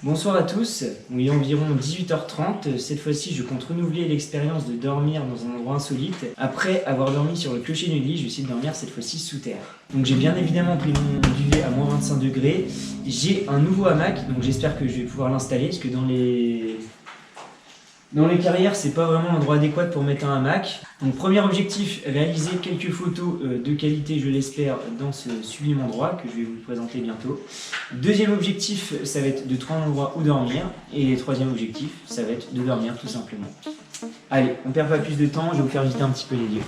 Bonsoir à tous, il est environ 18h30, cette fois-ci je compte renouveler l'expérience de dormir dans un endroit insolite. Après avoir dormi sur le clocher d'une église, je vais essayer de dormir cette fois-ci sous terre. Donc j'ai bien évidemment pris mon duvet à moins 25 degrés, j'ai un nouveau hamac, donc j'espère que je vais pouvoir l'installer, parce que dans les carrières, c'est pas vraiment l'endroit adéquat pour mettre un hamac. Donc premier objectif, réaliser quelques photos de qualité, je l'espère, dans ce sublime endroit que je vais vous présenter bientôt. Deuxième objectif, ça va être de trouver un endroit où dormir. Et troisième objectif, ça va être de dormir tout simplement. Allez, on perd pas plus de temps, je vais vous faire visiter un petit peu les lieux.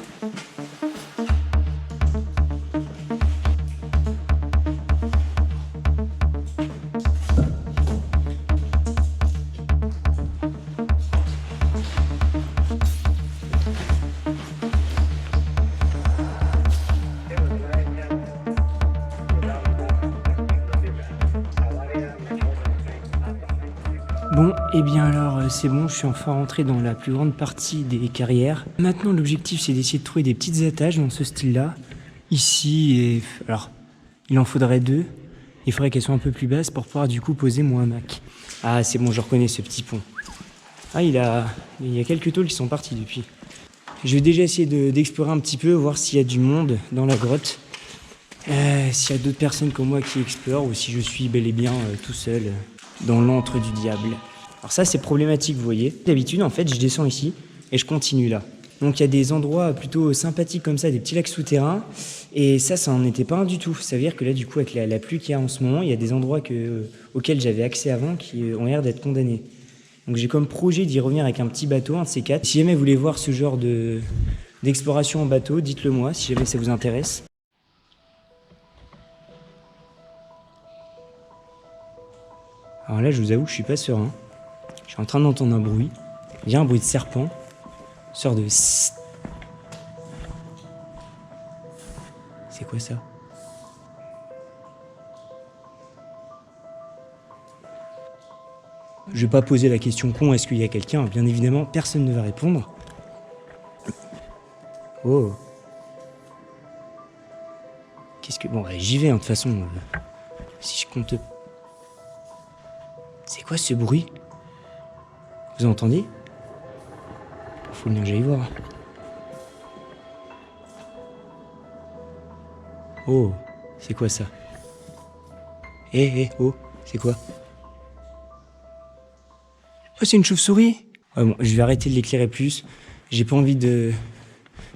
Bon, et bien alors c'est bon, je suis enfin rentré dans la plus grande partie des carrières. Maintenant l'objectif c'est d'essayer de trouver des petites attaches dans ce style-là. Ici, et alors il en faudrait deux. Il faudrait qu'elles soient un peu plus basses pour pouvoir du coup poser mon hamac. Ah c'est bon, je reconnais ce petit pont. Ah il y a quelques tôles qui sont parties depuis. Je vais déjà essayer d'explorer un petit peu, voir s'il y a du monde dans la grotte. S'il y a d'autres personnes comme moi qui explorent ou si je suis bel et bien tout seul dans l'antre du diable. Alors ça c'est problématique, vous voyez. D'habitude en fait je descends ici et je continue là. Donc il y a des endroits plutôt sympathiques comme ça, des petits lacs souterrains. Et ça n'en était pas un du tout. Ça veut dire que là du coup avec la pluie qu'il y a en ce moment, il y a des endroits auxquels j'avais accès avant qui ont l'air d'être condamnés. Donc j'ai comme projet d'y revenir avec un petit bateau, un de ces quatre. Si jamais vous voulez voir ce genre d'exploration en bateau, dites-le moi si jamais ça vous intéresse. Alors là, je vous avoue que je suis pas serein. Je suis en train d'entendre un bruit. Il y a un bruit de serpent. Une sorte de... C'est quoi ça? Je vais pas poser la question con, est-ce qu'il y a quelqu'un? Bien évidemment, personne ne va répondre. Oh. Qu'est-ce que... Bon, allez, j'y vais, hein, de toute façon. Si je compte... C'est quoi ce bruit? Vous entendez? Faut bien que j'aille voir. Oh, c'est quoi ça? Oh, c'est quoi? Oh, c'est une chauve-souris? Ouais, bon, je vais arrêter de l'éclairer plus. J'ai pas envie de...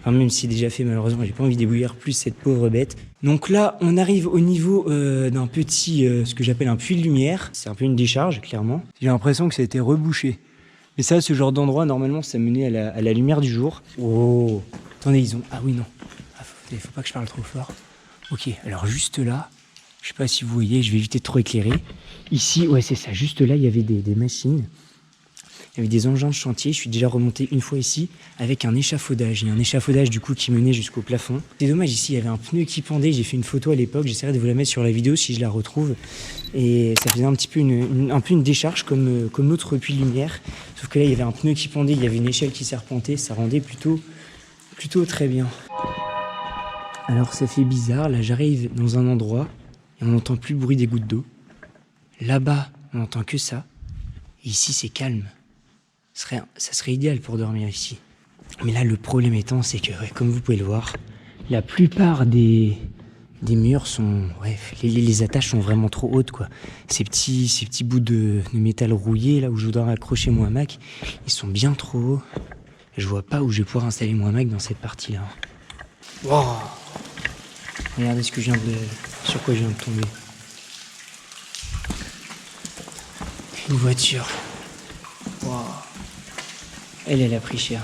Enfin, même si c'est déjà fait, malheureusement, j'ai pas envie d'éblouir plus cette pauvre bête. Donc là, on arrive au niveau d'un petit, ce que j'appelle un puits de lumière. C'est un peu une décharge, clairement. J'ai l'impression que ça a été rebouché. Mais ça, ce genre d'endroit, normalement, ça menait à la lumière du jour. Oh, attendez, ils ont... Ah oui, non. Ah, faut pas que je parle trop fort. Ok, alors juste là, je sais pas si vous voyez, je vais éviter de trop éclairer. Ici, ouais, c'est ça, juste là, il y avait des machines. Il y avait des engins de chantier, je suis déjà remonté une fois ici avec un échafaudage. Il y a un échafaudage du coup qui menait jusqu'au plafond. C'est dommage, ici il y avait un pneu qui pendait, j'ai fait une photo à l'époque, j'essaierai de vous la mettre sur la vidéo si je la retrouve. Et ça faisait un petit peu une décharge comme l'autre puits de lumière. Sauf que là il y avait un pneu qui pendait, il y avait une échelle qui serpentait, ça rendait plutôt très bien. Alors ça fait bizarre, là j'arrive dans un endroit et on n'entend plus le bruit des gouttes d'eau. Là-bas on n'entend que ça. Et ici c'est calme. Ça serait idéal pour dormir ici. Mais là, le problème étant, c'est que, ouais, comme vous pouvez le voir, la plupart des murs sont... Ouais, les attaches sont vraiment trop hautes, quoi. Ces petits bouts de métal rouillé, là où je dois accrocher mon hamac, ils sont bien trop hauts. Je vois pas où je vais pouvoir installer mon hamac dans cette partie-là. Wow. Regardez sur quoi je viens de tomber. Une voiture. Wow. Elle a pris cher.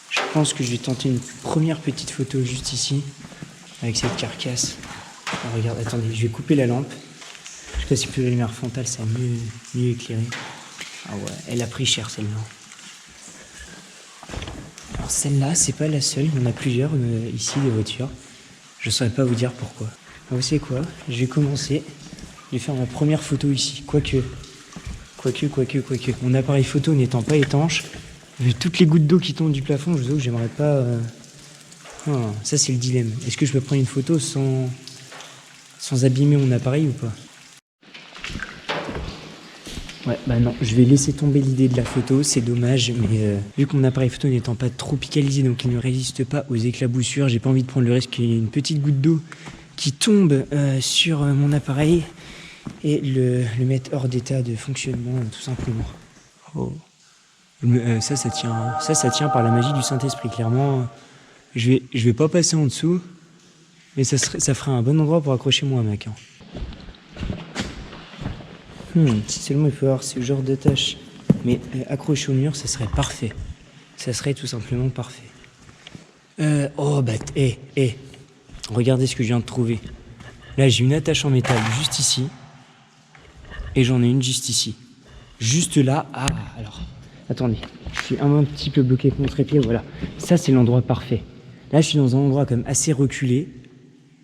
Je pense que je vais tenter une première petite photo juste ici, avec cette carcasse. Alors, regarde, attendez, je vais couper la lampe. Je sais pas si plus la lumière frontale, ça va mieux éclairer. Ah ouais, elle a pris cher celle-là. Alors celle-là, c'est pas la seule, il y en a plusieurs ici, des voitures. Je saurais pas vous dire pourquoi. Alors, vous savez quoi? Je vais commencer. Je vais faire ma première photo ici, quoique. Mon appareil photo n'étant pas étanche, Vu toutes les gouttes d'eau qui tombent du plafond, je vous avoue que j'aimerais pas... Ah, ça c'est le dilemme. Est-ce que je peux prendre une photo sans abîmer mon appareil ou pas? Ouais, bah non, je vais laisser tomber l'idée de la photo, c'est dommage, mais vu que mon appareil photo n'étant pas tropicalisé, donc il ne résiste pas aux éclaboussures, j'ai pas envie de prendre le risque qu'il y ait une petite goutte d'eau qui tombe sur mon appareil et le mettre hors d'état de fonctionnement, tout simplement. Oh. Ça tient par la magie du Saint-Esprit, clairement. Je vais pas passer en dessous, mais ça ferait un bon endroit pour accrocher mon hamac. Hein. Si seulement il faut avoir ce genre de tâche, mais accroché au mur, ça serait parfait. Ça serait tout simplement parfait. Regardez ce que je viens de trouver. Là, j'ai une attache en métal juste ici, et j'en ai une juste ici. Juste là, alors, attendez, je suis un petit peu bloqué avec mon trépied, voilà. Ça, c'est l'endroit parfait. Là, je suis dans un endroit quand même assez reculé.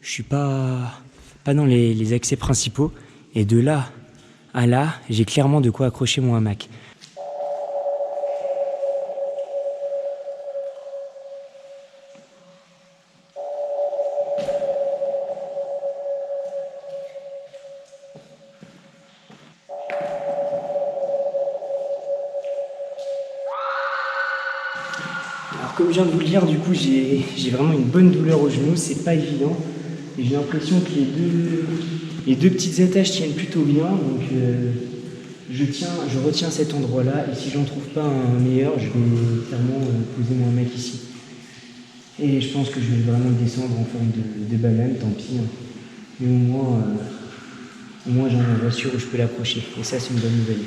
Je suis pas dans les accès principaux, et de là à là, j'ai clairement de quoi accrocher mon hamac. Alors comme je viens de vous le dire, du coup j'ai vraiment une bonne douleur au genou, c'est pas évident. Et j'ai l'impression que les deux petites attaches tiennent plutôt bien, donc je retiens cet endroit-là, et si j'en trouve pas un meilleur, je vais clairement poser mon hamac ici. Et je pense que je vais vraiment le descendre en forme de banane, tant pis. Hein. Mais au moins j'ai un endroit sûr où je peux l'approcher, et ça c'est une bonne nouvelle.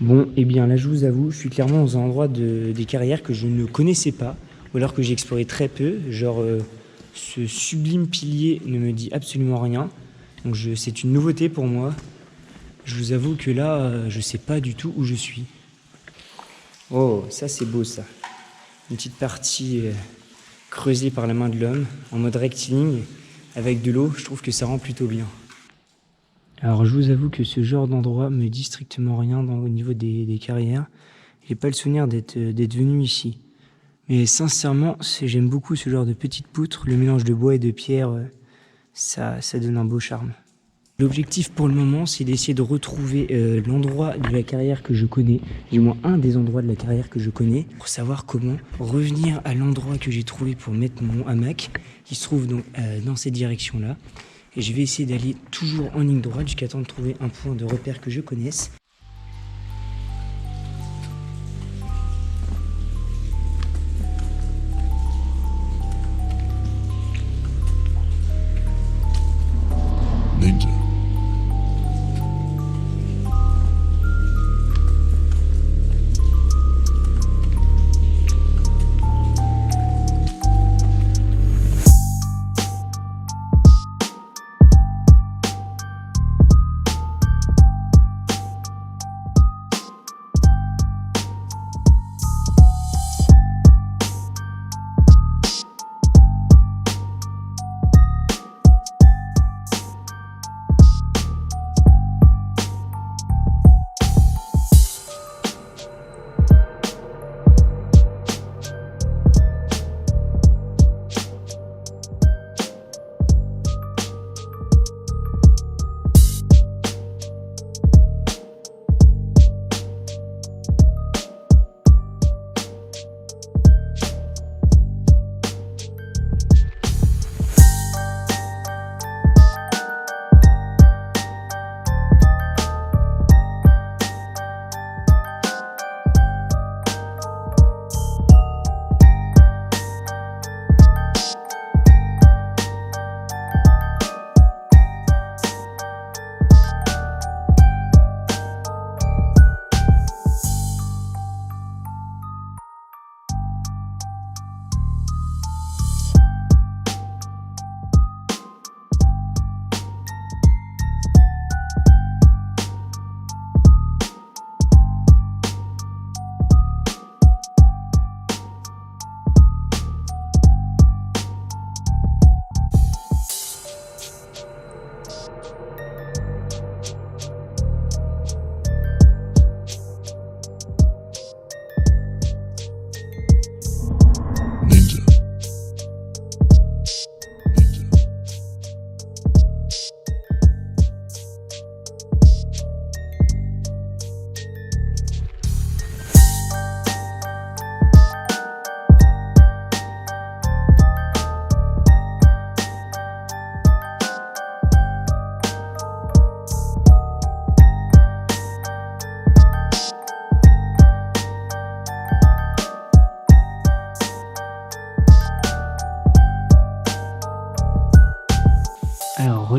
Bon, et bien là je vous avoue, je suis clairement dans un endroit des carrières que je ne connaissais pas, ou alors que j'ai exploré très peu, genre ce sublime pilier ne me dit absolument rien, donc c'est une nouveauté pour moi. Je vous avoue que là, je sais pas du tout où je suis. Oh, ça c'est beau ça. Une petite partie creusée par la main de l'homme, en mode rectiligne, avec de l'eau, je trouve que ça rend plutôt bien. Alors je vous avoue que ce genre d'endroit me dit strictement rien au niveau des carrières. J'ai pas le souvenir d'être venu ici. Mais sincèrement, j'aime beaucoup ce genre de petites poutres. Le mélange de bois et de pierre, ça donne un beau charme. L'objectif pour le moment, c'est d'essayer de retrouver l'endroit de la carrière que je connais, du moins un des endroits de la carrière que je connais, pour savoir comment revenir à l'endroit que j'ai trouvé pour mettre mon hamac, qui se trouve donc dans cette direction-là. Et je vais essayer d'aller toujours en ligne droite jusqu'à temps de trouver un point de repère que je connaisse. Ninja.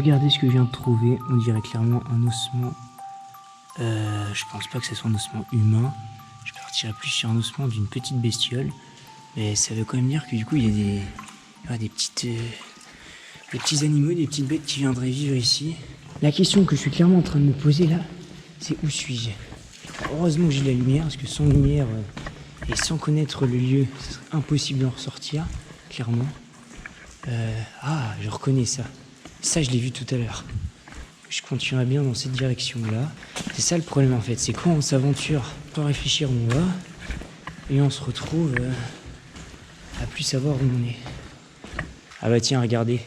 regardez ce que je viens de trouver. On dirait clairement un ossement. Je pense pas que ce soit un ossement humain. Je partirais plus sur un ossement d'une petite bestiole. Mais ça veut quand même dire que du coup, il y a des petits animaux, des petites bêtes qui viendraient vivre ici. La question que je suis clairement en train de me poser là, c'est où suis-je? Heureusement que j'ai la lumière, parce que sans lumière et sans connaître le lieu, ce serait impossible d'en ressortir, clairement. Ah, je reconnais ça. Ça, je l'ai vu tout à l'heure. Je continuerai bien dans cette direction-là. C'est ça le problème en fait, c'est quand on s'aventure sans réfléchir où on va, et on se retrouve à plus savoir où on est. Ah bah tiens, regardez.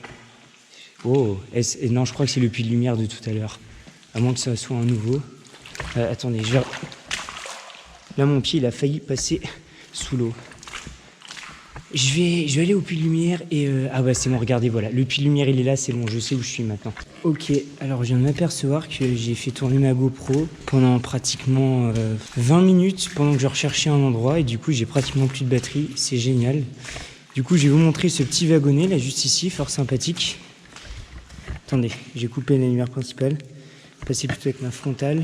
Oh, non, je crois que c'est le puits de lumière de tout à l'heure. À moins que ça soit un nouveau. Attendez, là, mon pied, il a failli passer sous l'eau. Je vais aller au puits de lumière et... Ah bah c'est bon, regardez, voilà. Le puits de lumière, il est là, c'est bon, je sais où je suis maintenant. Ok, alors je viens de m'apercevoir que j'ai fait tourner ma GoPro pendant pratiquement 20 minutes pendant que je recherchais un endroit. Et du coup, j'ai pratiquement plus de batterie. C'est génial. Du coup, je vais vous montrer ce petit wagonnet, là, juste ici, fort sympathique. Attendez, j'ai coupé la lumière principale. Passer plutôt avec ma frontale.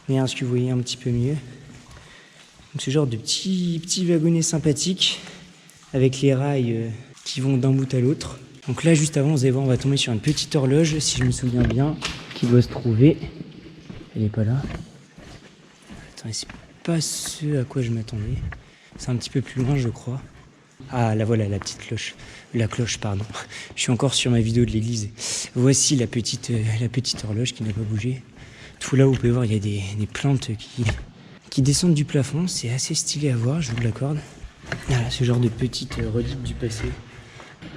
Mais est-ce que vous voyez un petit peu mieux? Donc ce genre de petit wagonnet sympathique avec les rails qui vont d'un bout à l'autre. Donc là, juste avant, vous allez voir, on va tomber sur une petite horloge, si je me souviens bien, qui doit se trouver. Elle est pas là. Attendez, c'est pas ce à quoi je m'attendais. C'est un petit peu plus loin, je crois. Ah, là voilà, la petite cloche. La cloche, pardon. Je suis encore sur ma vidéo de l'église. Voici la petite horloge qui n'a pas bougé. Tout là, vous pouvez voir, il y a des plantes qui descendent du plafond. C'est assez stylé à voir, je vous l'accorde. Voilà, ce genre de petite relique du passé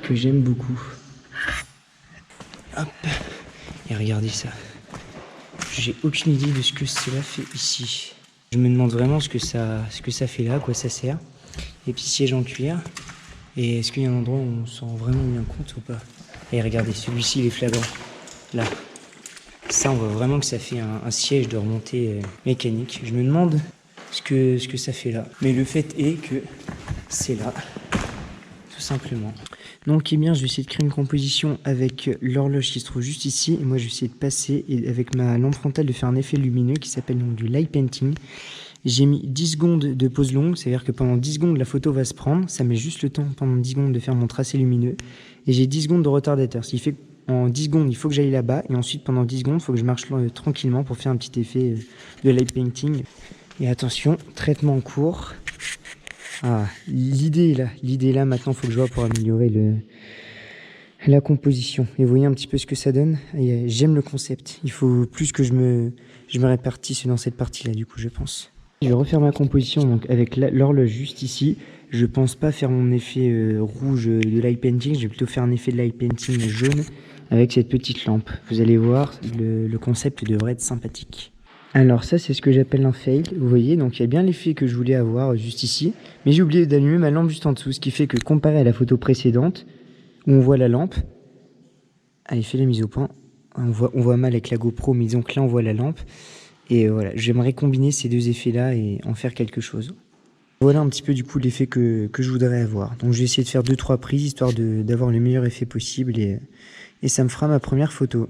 que j'aime beaucoup. Hop. Et regardez ça. J'ai aucune idée de ce que cela fait ici. Je me demande vraiment ce que ça fait là, à quoi ça sert. Les petits sièges en cuir. Et est-ce qu'il y a un endroit où on s'en rend vraiment bien compte ou pas? Et regardez, celui-ci, il est flagrant. Là. Ça, on voit vraiment que ça fait un siège de remontée mécanique. Je me demande ce que ça fait là. Mais le fait est que c'est là. Tout simplement. Donc, eh bien, je vais essayer de créer une composition avec l'horloge qui se trouve juste ici. Et moi, je vais essayer de passer et avec ma lampe frontale de faire un effet lumineux qui s'appelle donc du light painting. J'ai mis 10 secondes de pause longue, c'est-à-dire que pendant 10 secondes, la photo va se prendre. Ça met juste le temps pendant 10 secondes de faire mon tracé lumineux. Et j'ai 10 secondes de retardateur, ce qui fait qu'en 10 secondes, il faut que j'aille là-bas. Et ensuite, pendant 10 secondes, il faut que je marche tranquillement pour faire un petit effet de light painting. Et attention, traitement en cours. Ah, l'idée est là. Maintenant, il faut que je vois pour améliorer la composition. Et vous voyez un petit peu ce que ça donne. J'aime le concept. Il faut plus que je me répartisse dans cette partie-là, du coup, je pense. Je vais refaire ma composition donc avec l'horloge juste ici. Je pense pas faire mon effet rouge de light painting. Je vais plutôt faire un effet de light painting jaune avec cette petite lampe. Vous allez voir, le concept devrait être sympathique. Alors ça, c'est ce que j'appelle un fail. Vous voyez, donc il y a bien l'effet que je voulais avoir juste ici. Mais j'ai oublié d'allumer ma lampe juste en dessous. Ce qui fait que comparé à la photo précédente, où on voit la lampe, allez, fais la mise au point. On voit mal avec la GoPro, mais donc là on voit la lampe. Et voilà, j'aimerais combiner ces deux effets-là et en faire quelque chose. Voilà un petit peu du coup l'effet que je voudrais avoir. Donc je vais essayer de faire 2-3 prises histoire d'avoir le meilleur effet possible et ça me fera ma première photo.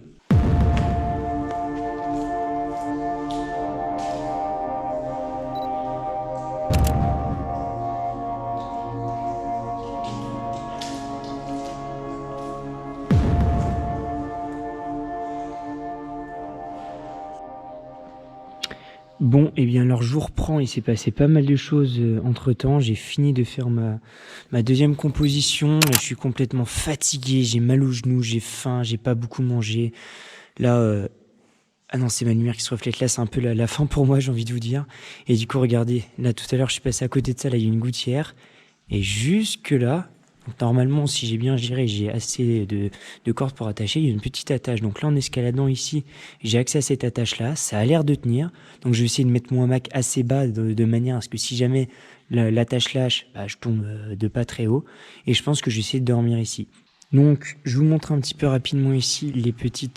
Bon, et bien alors je vous reprends, il s'est passé pas mal de choses entre temps. J'ai fini de faire ma deuxième composition et je suis complètement fatigué, j'ai mal aux genoux, j'ai faim, j'ai pas beaucoup mangé. Là, ah non, c'est ma lumière qui se reflète là, c'est un peu la fin pour moi, j'ai envie de vous dire. Et du coup, regardez, là tout à l'heure je suis passé à côté de ça, là il y a une gouttière. Et jusque là, donc normalement si j'ai bien géré, j'ai assez de cordes pour attacher, il y a une petite attache. Donc là en escaladant ici, j'ai accès à cette attache là, ça a l'air de tenir. Donc je vais essayer de mettre mon hamac assez bas de manière à ce que si jamais l'attache lâche, bah, je tombe de pas très haut. Et je pense que je vais essayer de dormir ici. Donc je vous montre un petit peu rapidement ici les petits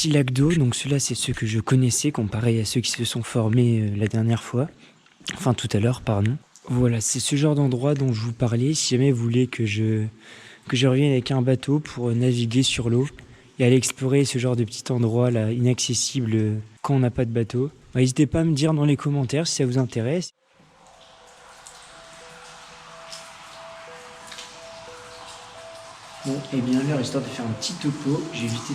lacs d'eau. Donc ceux-là c'est ceux que je connaissais comparé à ceux qui se sont formés la dernière fois. Enfin tout à l'heure, pardon. Voilà, c'est ce genre d'endroit dont je vous parlais. Si jamais vous voulez que je que je revienne avec un bateau pour naviguer sur l'eau et aller explorer ce genre de petits endroits là inaccessibles quand on n'a pas de bateau. N'hésitez pas à me dire dans les commentaires si ça vous intéresse. Bon, et bien là, histoire de faire un petit topo, j'ai évité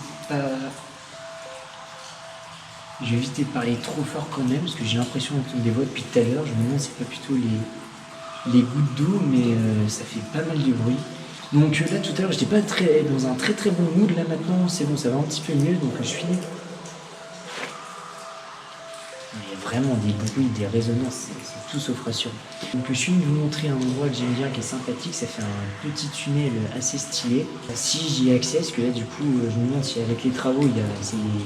de parler trop fort quand même, parce que j'ai l'impression d'entendre des voix depuis tout à l'heure. Je me demande si c'est pas plutôt les gouttes d'eau, mais ça fait pas mal de bruit. Donc là, tout à l'heure, j'étais pas dans un très très bon mood. Là maintenant, c'est bon, ça va un petit peu mieux, donc je suis... Il y a vraiment des bruits, des résonances, c'est tout sauf rassurant. Donc je suis venu vous montrer un endroit que j'aime bien, qui est sympathique. Ça fait un petit tunnel assez stylé. Si j'y ai accès, parce que là du coup je me demande si avec les travaux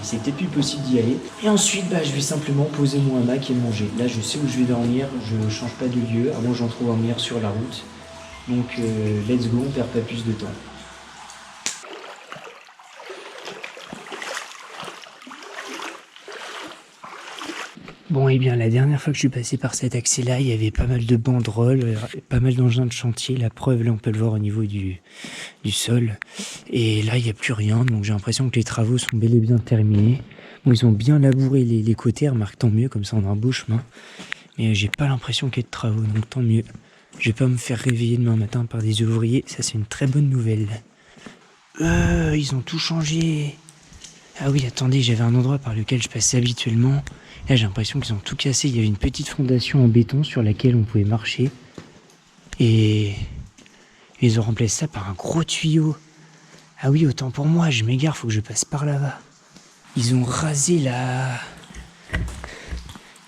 c'est peut-être plus possible d'y aller. Et ensuite je vais simplement poser mon hamac et manger. Là je sais où je vais dormir, je change pas de lieu, avant j'en trouve un meilleur sur la route. Donc let's go, on perd pas plus de temps. Bon, et bien, la dernière fois que je suis passé par cet accès-là, il y avait pas mal de banderoles, pas mal d'engins de chantier. La preuve, là, on peut le voir au niveau du sol. Et là, il n'y a plus rien, donc j'ai l'impression que les travaux sont bel et bien terminés. Bon, ils ont bien labouré les côtés, remarque, tant mieux, comme ça on a un beau chemin. Mais j'ai pas l'impression qu'il y ait de travaux, donc tant mieux. Je vais pas me faire réveiller demain matin par des ouvriers, ça c'est une très bonne nouvelle. Ils ont tout changé. Ah oui, attendez, j'avais un endroit par lequel je passais habituellement. Là, j'ai l'impression qu'ils ont tout cassé. Il y avait une petite fondation en béton sur laquelle on pouvait marcher. Et ils ont remplacé ça par un gros tuyau. Ah oui, autant pour moi, je m'égare, faut que je passe par là-bas. Ils ont rasé la...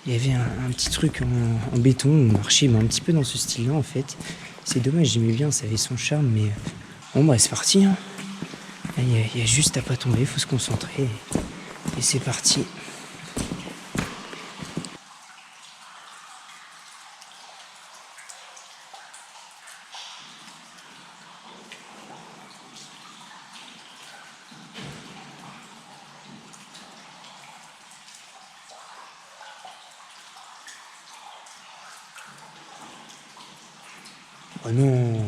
Il y avait un petit truc en béton, on marchait un petit peu dans ce style-là en fait. C'est dommage, j'aimais bien, ça avait son charme, mais... Bon c'est parti, hein. Il y a juste à pas tomber, faut se concentrer. Et c'est parti. Oh non!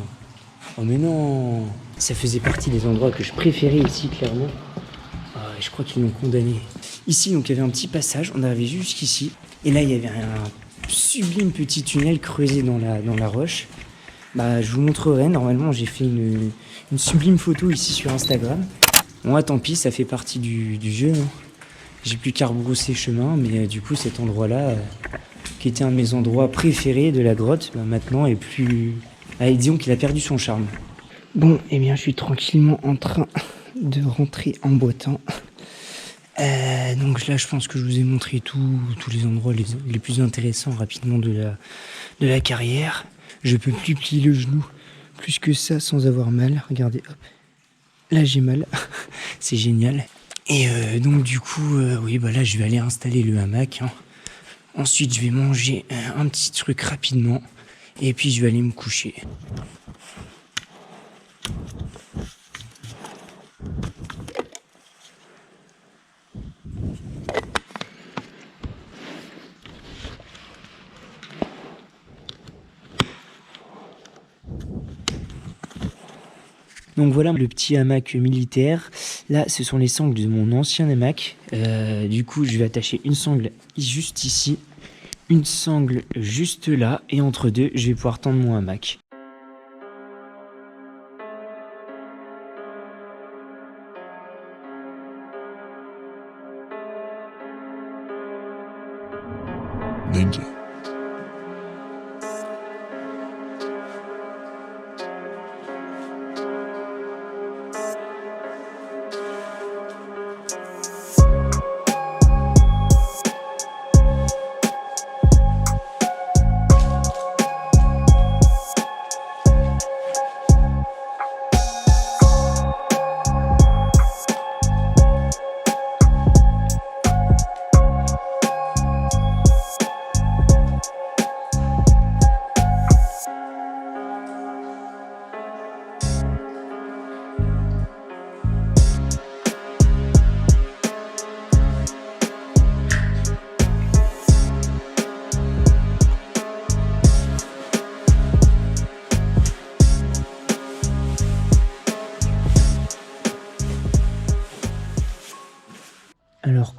Oh mais non! Ça faisait partie des endroits que je préférais ici, clairement. Je crois qu'ils l'ont condamné. Ici, donc, il y avait un petit passage, on arrivait jusqu'ici. Et là, il y avait un sublime petit tunnel creusé dans la roche. Je vous montrerai, normalement, j'ai fait une sublime photo ici sur Instagram. Bon, tant pis, ça fait partie du jeu. Hein. J'ai plus qu'à rebrousser chemin, mais du coup, cet endroit-là, qui était un de mes endroits préférés de la grotte, maintenant est plus... disons qu'il a perdu son charme. Bon, eh bien, je suis tranquillement en train de rentrer en boitant. Donc là, je pense que je vous ai montré tous les endroits les plus intéressants rapidement de la carrière. Je peux plus plier le genou plus que ça sans avoir mal. Regardez, hop. Là, j'ai mal. C'est génial. Et donc, du coup, là, je vais aller installer le hamac. Hein. Ensuite, je vais manger un petit truc rapidement. Et puis, je vais aller me coucher. Donc voilà le petit hamac militaire. Là, ce sont les sangles de mon ancien hamac. Du coup, je vais attacher une sangle juste ici, une sangle juste là, et entre deux, je vais pouvoir tendre mon hamac. Ninja.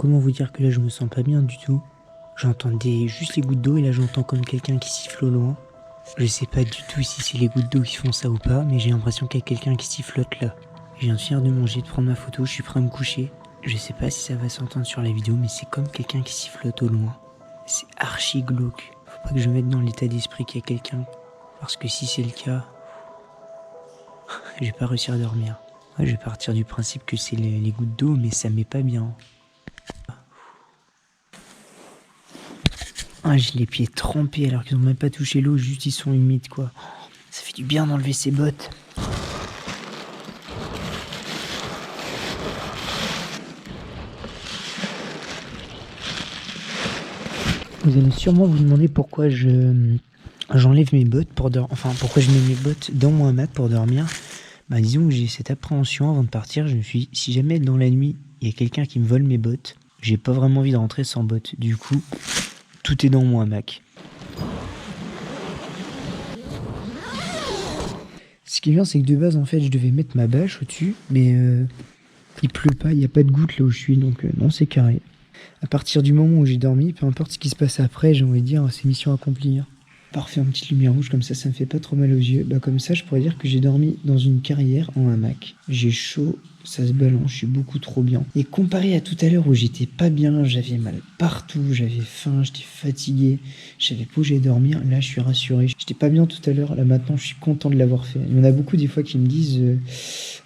comment vous dire que là je me sens pas bien du tout. J'entendais juste les gouttes d'eau et là j'entends comme quelqu'un qui siffle au loin. Je sais pas du tout si c'est les gouttes d'eau qui font ça ou pas, mais j'ai l'impression qu'il y a quelqu'un qui sifflote là. Je viens de finir de manger, de prendre ma photo, je suis prêt à me coucher. Je sais pas si ça va s'entendre sur la vidéo, mais c'est comme quelqu'un qui sifflote au loin. C'est archi glauque. Faut pas que je me mette dans l'état d'esprit qu'il y a quelqu'un. Parce que si c'est le cas, je vais pas réussir à dormir. Ouais, je vais partir du principe que c'est les gouttes d'eau, mais ça m'est pas bien. Ah, j'ai les pieds trempés alors qu'ils ont même pas touché l'eau, juste ils sont humides quoi. Ça fait du bien d'enlever ses bottes. Vous allez sûrement vous demander pourquoi j'enlève mes bottes pour dormir. Enfin, pourquoi je mets mes bottes dans mon hamac pour dormir. Bah disons que j'ai cette appréhension avant de partir. Je me suis dit, si jamais dans la nuit il y a quelqu'un qui me vole mes bottes, j'ai pas vraiment envie de rentrer sans bottes. Du coup, tout est dans mon hamac. Ce qui est bien, c'est que de base, en fait, je devais mettre ma bâche au-dessus, mais il pleut pas, il n'y a pas de gouttes là où je suis, donc non, c'est carré. À partir du moment où j'ai dormi, peu importe ce qui se passe après, j'ai envie de dire, c'est mission accomplie. Parfait, une petite lumière rouge, comme ça me fait pas trop mal aux yeux. Bah comme ça, je pourrais dire que j'ai dormi dans une carrière en hamac. J'ai chaud, ça se balance, je suis beaucoup trop bien. Et comparé à tout à l'heure où j'étais pas bien, j'avais mal partout, j'avais faim, j'étais fatigué, je savais pas où j'allais dormir, là je suis rassuré. J'étais pas bien tout à l'heure, là maintenant je suis content de l'avoir fait. Il y en a beaucoup des fois qui me disent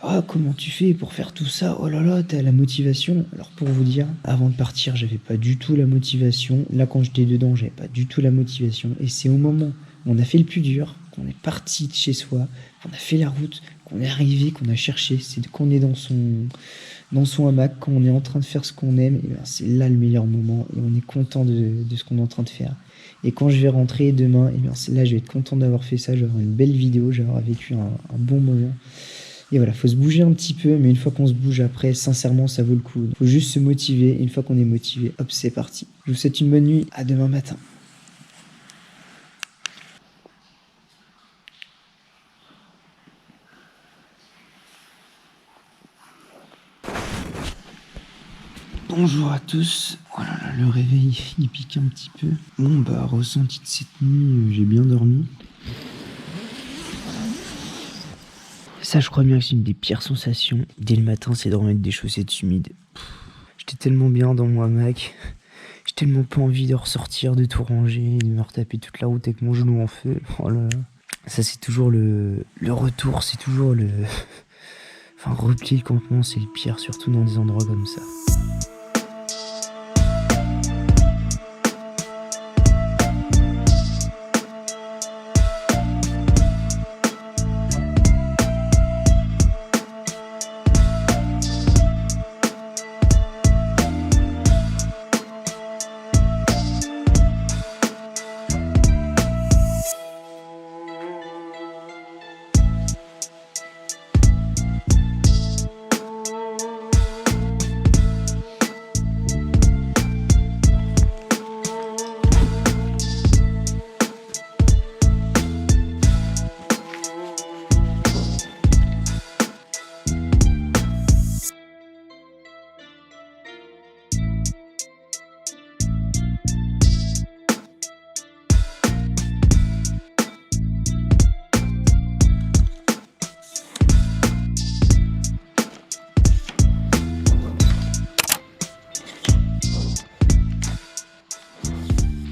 ah comment tu fais pour faire tout ça, oh là là t'as la motivation. Alors pour vous dire, avant de partir j'avais pas du tout la motivation, là quand j'étais dedans j'avais pas du tout la motivation. Et c'est au moment où on a fait le plus dur, qu'on est parti de chez soi, qu'on a fait la route, qu'on est arrivé, qu'on a cherché, c'est qu'on est dans son hamac, quand on est en train de faire ce qu'on aime, et ben c'est là le meilleur moment et on est content de ce qu'on est en train de faire. Et quand je vais rentrer demain, et bien là je vais être content d'avoir fait ça, je vais avoir une belle vidéo, je vais avoir vécu un bon moment. Et voilà, faut se bouger un petit peu, mais une fois qu'on se bouge après, sincèrement ça vaut le coup. Faut juste se motiver, et une fois qu'on est motivé, hop c'est parti. Je vous souhaite une bonne nuit, à demain matin. Bonjour à tous. Oh là là, le réveil, il pique un petit peu. Bon bah, ressenti de cette nuit, j'ai bien dormi. Ça, je crois bien que c'est une des pires sensations. Dès le matin, c'est de remettre des chaussettes humides. J'étais tellement bien dans mon hamac. J'ai tellement pas envie de ressortir, de tout ranger, de me retaper toute la route avec mon genou en feu. Oh là là. Ça, c'est toujours le retour, c'est toujours le... Enfin, replier le campement, c'est le pire, surtout dans des endroits comme ça.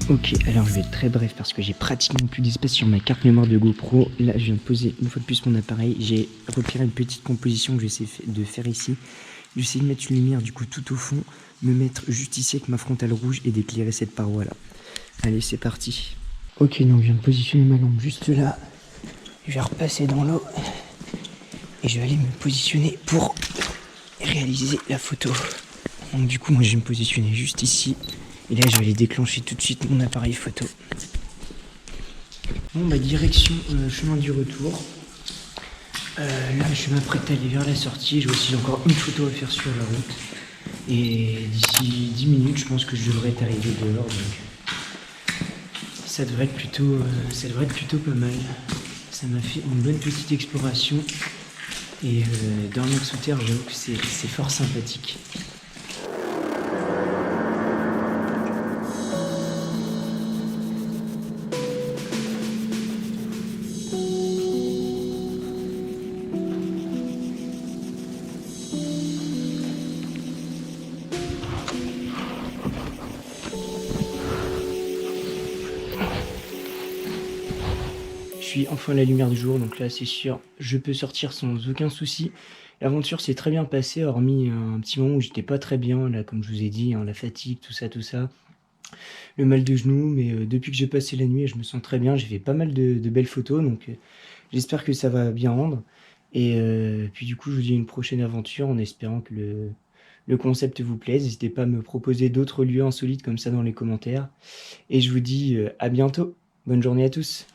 Ok, alors je vais être très bref parce que j'ai pratiquement plus d'espace sur ma carte mémoire de GoPro. Là, je viens de poser une fois de plus mon appareil. J'ai repéré une petite composition que j'essaie de faire ici. J'essaie de mettre une lumière du coup tout au fond, me mettre juste ici avec ma frontale rouge et d'éclairer cette paroi là. Allez, c'est parti. Ok, donc je viens de positionner ma lampe juste là. Je vais repasser dans l'eau et je vais aller me positionner pour réaliser la photo. Donc du coup, moi je vais me positionner juste ici. Et là, je vais aller déclencher tout de suite mon appareil photo. Bon, bah direction chemin du retour. Là, je m'apprête à aller vers la sortie. J'ai aussi encore une photo à faire sur la route. Et d'ici 10 minutes, je pense que je devrais être arrivé dehors. Donc ça devrait être plutôt pas mal. Ça m'a fait une bonne petite exploration. Et dormir sous terre, j'avoue que c'est fort sympathique. suis enfin à la lumière du jour, donc là c'est sûr, je peux sortir sans aucun souci. L'aventure s'est très bien passée, hormis un petit moment où j'étais pas très bien, là comme je vous ai dit, hein, la fatigue, tout ça, le mal de genou, mais depuis que j'ai passé la nuit, je me sens très bien, j'ai fait pas mal de belles photos, donc j'espère que ça va bien rendre. Et puis du coup, je vous dis une prochaine aventure en espérant que le concept vous plaise. N'hésitez pas à me proposer d'autres lieux insolites comme ça dans les commentaires. Et je vous dis à bientôt. Bonne journée à tous.